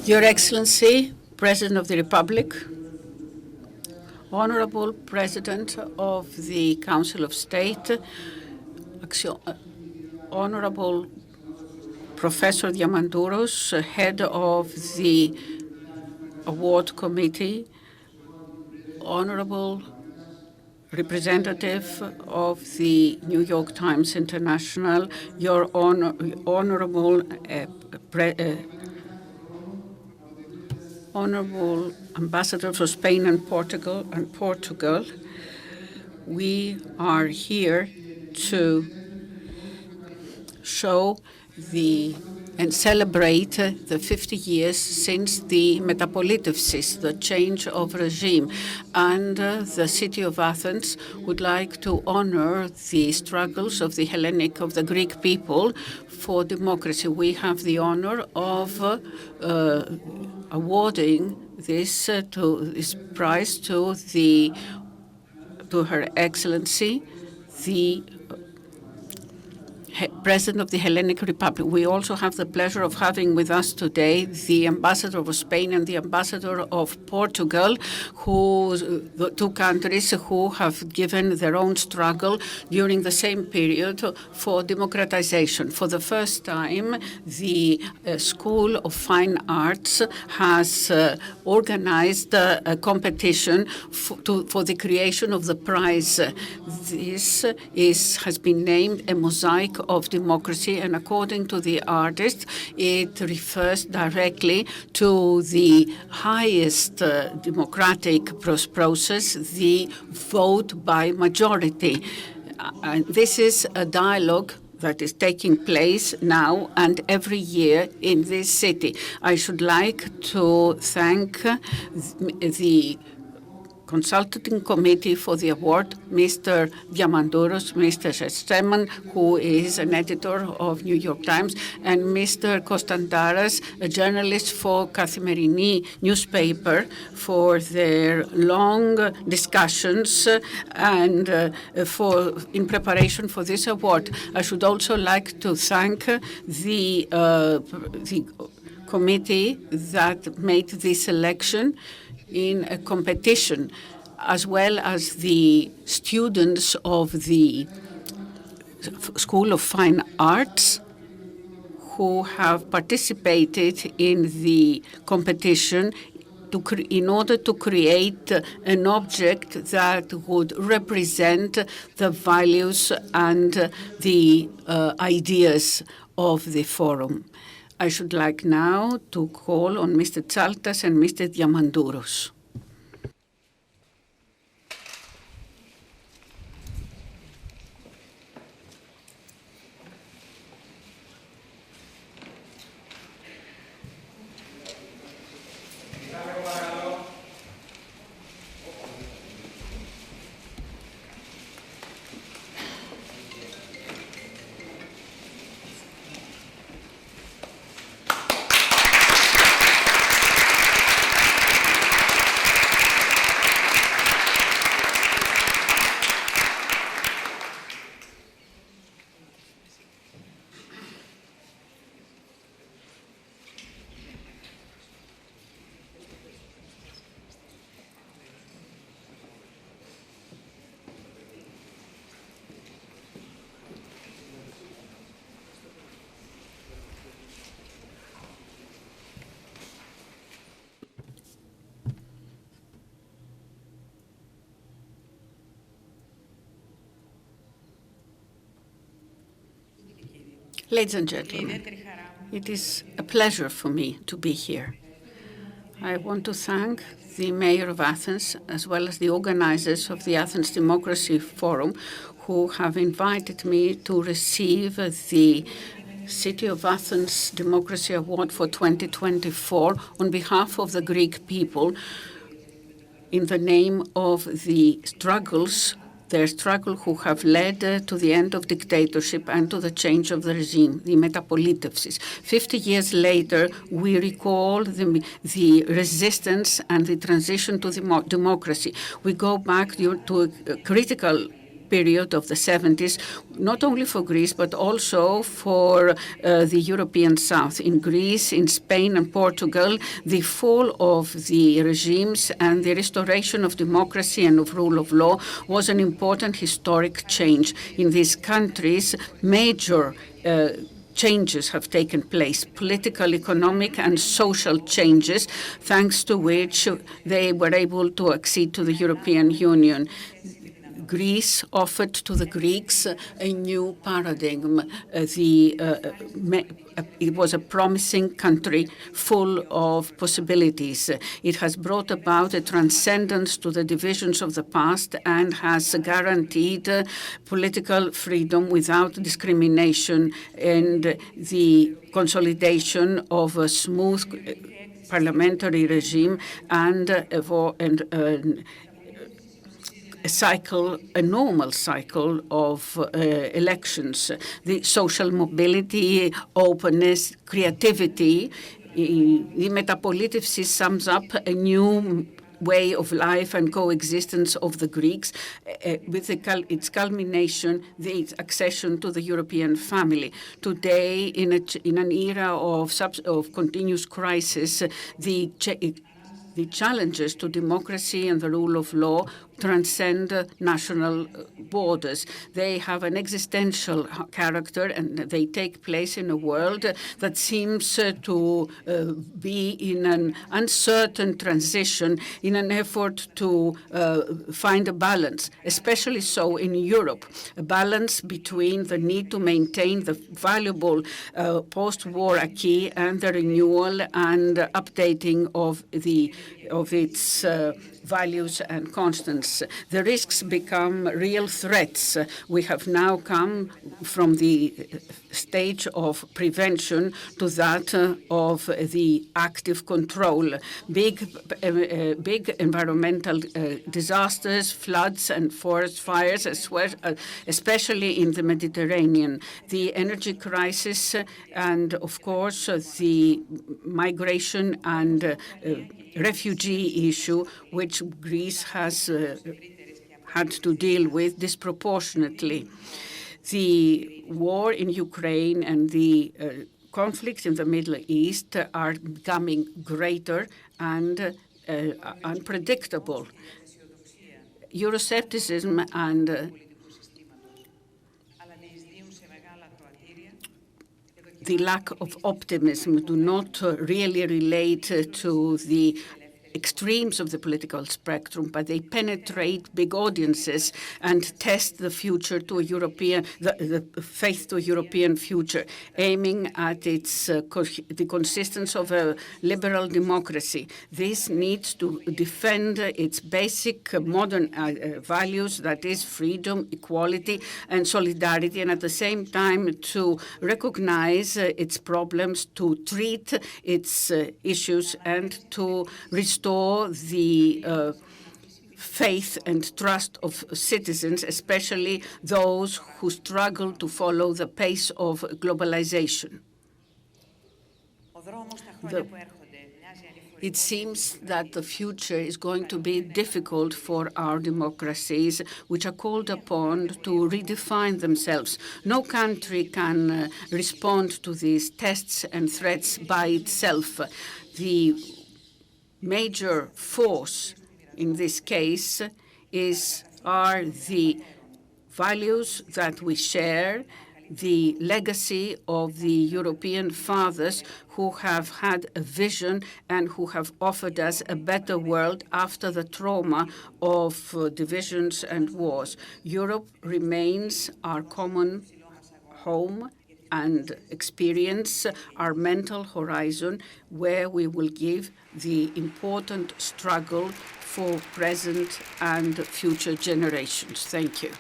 Your Excellency, President of the Republic, Honorable President of the Council of State, Honorable Professor Diamandouros, Head of the Award Committee, Honorable Representative of the New York Times International, Your Honorable Honorable Ambassador for Spain and Portugal, we are here to show and celebrate the 50 years since the Metapolitevsis, the change of regime. And the city of Athens would like to honor the struggles of the Hellenic, of the Greek people for democracy. We have the honor of awarding this prize to Her Excellency, the President of the Hellenic Republic. We also have the pleasure of having with us today the Ambassador of Spain and the Ambassador of Portugal, the two countries who have given their own struggle during the same period for democratization. For the first time, the School of Fine Arts has organized a competition for the creation of the prize. This has been named a mosaic of democracy, and according to the artist, it refers directly to the highest democratic process, the vote by majority. And this is a dialogue that is taking place now and every year in this city. I should like to thank the Consulting Committee for the award, Mr. Diamandouros, Mr. Steman, who is an editor of New York Times, and Mr. Kostantaras, a journalist for Katerini newspaper, for their long discussions and in preparation for this award. I should also like to thank the committee that made this selection in a competition, as well as the students of the School of Fine Arts who have participated in the competition in order to create an object that would represent the values and the ideas of the forum. I should like now to call on Mr. Tsaltas and Mr. Diamandouros. Ladies and gentlemen, it is a pleasure for me to be here. I want to thank the Mayor of Athens, as well as the organizers of the Athens Democracy Forum, who have invited me to receive the City of Athens Democracy Award for 2024 on behalf of the Greek people, in the name of their struggle who have led to the end of dictatorship and to the change of the regime, the Metapolitevsis. 50 years later, we recall the resistance and the transition to democracy. We go back to a critical period of the 70s, not only for Greece, but also for the European South. In Greece, in Spain and Portugal, the fall of the regimes and the restoration of democracy and of rule of law was an important historic change. In these countries, major changes have taken place, political, economic, and social changes, thanks to which they were able to accede to the European Union. Greece offered to the Greeks a new paradigm. It was a promising country full of possibilities. It has brought about a transcendence to the divisions of the past and has guaranteed political freedom without discrimination and the consolidation of a smooth parliamentary regime and a normal cycle of elections. The social mobility, openness, creativity. The Metapolίτευση sums up a new way of life and coexistence of the Greeks, with its culmination, the accession to the European family. Today, in an era of continuous crisis, the challenges to democracy and the rule of law transcend national borders. They have an existential character, and they take place in a world that seems to be in an uncertain transition in an effort to find a balance, especially so in Europe, a balance between the need to maintain the valuable post-war acquis and the renewal and updating of its values and constants. The risks become real threats. We have now come from the stage of prevention to that of the active control. Big environmental disasters, floods and forest fires, especially in the Mediterranean. The energy crisis and, of course, the migration and refugee issue, which Greece has had to deal with disproportionately. The war in Ukraine and the conflicts in the Middle East are becoming greater and unpredictable. Euroscepticism and the lack of optimism do not really relate to the extremes of the political spectrum, but they penetrate big audiences and test the future to a European, the faith to a European future, aiming at the consistency of a liberal democracy. This needs to defend its basic modern values, that is freedom, equality, and solidarity, and at the same time to recognize its problems, to treat its issues, and to restore the faith and trust of citizens, especially those who struggle to follow the pace of globalization. It seems that the future is going to be difficult for our democracies, which are called upon to redefine themselves. No country can respond to these tests and threats by itself. The major force in this case are the values that we share, the legacy of the European fathers who have had a vision and who have offered us a better world after the trauma of divisions and wars. Europe remains our common home and experience, our mental horizon, where we will give the important struggle for present and future generations. Thank you.